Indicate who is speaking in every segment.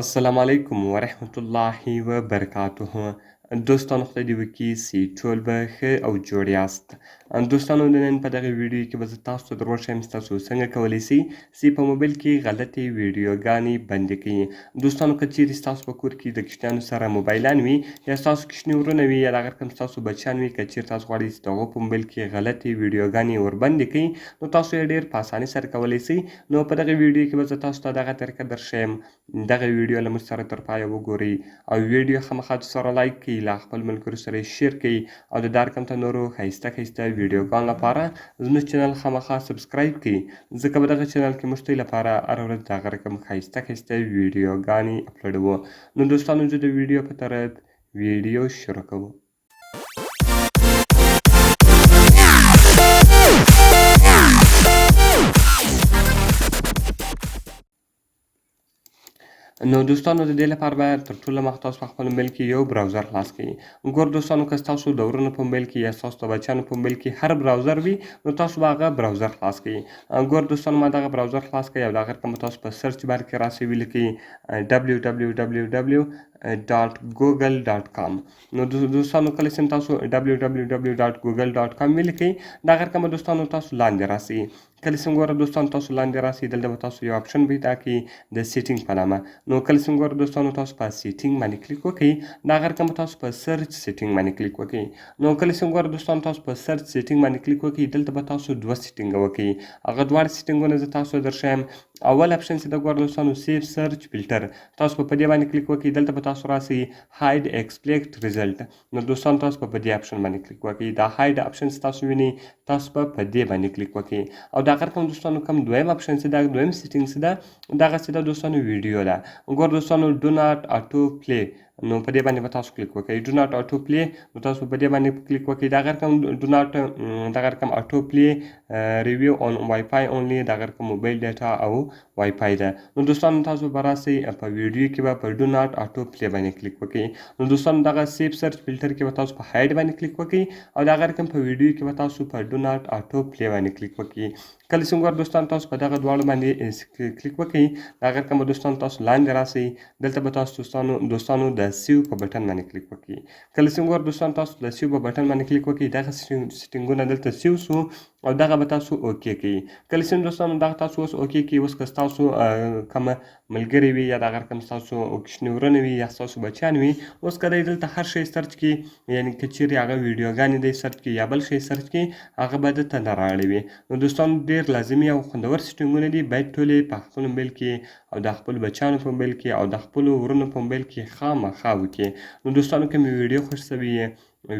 Speaker 1: السلام علیکم ورحمت الله وبرکاته. دوستانو خدای دې وکړي چې ټول به ښه او جوړ یاست. دوستانو د نن په دغه ویډیو کې به زه تاسو ته در وښیم چې تاسو څنګه کولی سئ چې په موبایل کې غلطې ویډیوګانې بندې کړئ. دوستانو که چیرې ستاسو په کور کې د کوچنیانو سره موبایلان وي یا ستاسو کوچني ورونه وي یا دغه رقم ستاسو بچیان وي، که چیرې تاسو غواړئ چې د هغو په موبایل کې غلطې ویډیوګانې وربندې کړئ نو تاسو یې ډېر په اسانۍ سره کولی سئ. نو په دغه ویډیو کې به زه تاسو ته دغه طریقه درښیم. دغه ویډیو له موږ سره تر پایه وګورئ او ویډیو خامخا سره لایک کړئ، له خپل ملګرو سره یې شیر کړئ او د دا رقم ته نورو ښایسته ښایسته ویډیوګانو لپاره زموږ چینل خامخا سبسکرایب کړئ، ځکه په دغه چینل کې موږ ستاسو لپاره هره ورځ د هغه رقم ښایسته ښایسته ویډیوګانې اپلوډوو. نو دوستانو زه د ویډیو په طرف ویډیو شروع کوو. نو دوستانو د دې لپاره باید تر ټولو مخکې تاسو په خپل موبایل کې یو براوزر خلاص کړئ. ګور دوستانو که ستاسو د ورونو په موبایل کې یا ستاسو د بچیانو په موبایل کې هر براوزر وي نو تاسو به هغه براوزر خلاص کړئ. ګور دوستانو ما دغه براوزر خلاص کړئ او د هغه رقم تاسو په سرچ بار کې راسئ، ولیکئ www.google.com. نو دوستانو کله چې تاسو www.google.com ولیکئ د هغه رقم دوستانو تاسو لاندې راسئ. کله چې ګوره دوستانو تاسو لاندې راسئ دلته به تاسو یو اپشن پیدا کړئ د سیټینګ په نامه. نو کله چې ګوره دوستانو تاسو په سیټینګ باندې کلیک وکړئ د هغه رقم تاسو په سرچ سیټینګ باندې کلیک وکړئ. نو کله چې ګوره دوستانو تاسو په سرچ سیټینګ باندې کلیک وکړئ دلته به تاسو دوه سیټینګه وکړئ. هغه دواړه سیټینګونه زه تاسو ته درښیم. اول اپشن چې د ګوره دوستانو سیف سرچ فلټر، تاسو په دې باندې کلیک وکړئ. دلته به تاسو راسئ هاید ایکسپلیکټ ریزلټ. نو دوستانو تاسو په دې اپشن باندې کلیک وکړئ. دا هاید اپشن چې تاسو وینئ تاسو په دې باندې کلیک وکړئ او د هغه رقم دوستانو کوم دویم اپشن چې دا دویم سیټینګ چې ده دغه چې ده دوستانو ویډیو ده. ګوره دوستانو ډو ناټ اټو پلی، نو په دې باندې به تاسو کلیک وکړئ. ډو ناټ اټو پلی نو تاسو په دې باندې کلیک وکړئ. دغه رقم ډو ناټ دغه رقم اټو پلی ریویو آن وائی فای اونلی، دغه رقم موبایل ډیټا او وائی فای ده. نو دوستانو تاسو به راسئ په ویډیو کې به په ډو ناټ اټو پلی باندې کلیک وکړئ. نو دوستانو دغه سیف سرچ فلټر کې به تاسو په هاید باندې کلیک وکړئ او دغه رقم په ویډیو کې به تاسو په ډو ناټ اټو پلی باندې کلیک وکړئ. کله چې ګوره دوستانو تاسو په دغه دواړو باندې کلیک وکړئ دغه رقم به دوستانو تاسو لاندې راسئ. دلته به تاسو دوستانو د سیو په بټن باندې کلیک وکړئ. کله چې ګوره دوستانو تاسو د سیو په بټن باندې کلیک وکړئ دغه سیټینګونه دلته سیو سو او دغه به تاسو اوکې کړئ. کله چې دوستانو دغه تاسو اوس اوکې کړئ، اوس که ستاسو کومه ملګري وي یا دغه رقم ستاسو کوچني ورونه وي یا ستاسو بچیان وي، اوس که دی دلته هر شی سرچ کړي، یعنې که چیرې هغه ویډیوګانې دی سرچ کړي یا بل شی سرچ کړي هغه به دلته نه رااړوي. نو دوستانو ډېر لازمي او خوندور سیټینګونه دي، باید ټول یې په خپل موبایل کې او د خپل بچیانو په موبایل کې او د خپلو ورونو په موبایل کې خامخا وکړي. نو دوستانو که مې ویډیو خوښ شوي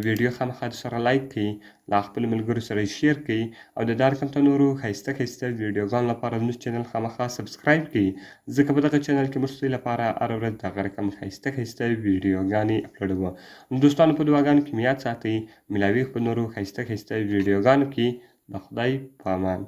Speaker 1: ویډیو خامخا سره لایک کړئ، له خپلو ملګرو سره یې شیر کړئ او د دا رقم ته نورو ښایسته ښایسته ویډیوګانو لپاره زموږ چینل خامخا سبسکرایب کړئ، ځکه په دغه چینل کې موږ ستاسو لپاره هره ورځ د هغه رقم ښایسته ښایسته ویډیوګانې اپلوډوو. نو دوستانو په دعاګانو کې مې یاد ساتئ. ملاویږو په نورو ښایسته ښایسته ویډیوګانو کې. د خدای په امان.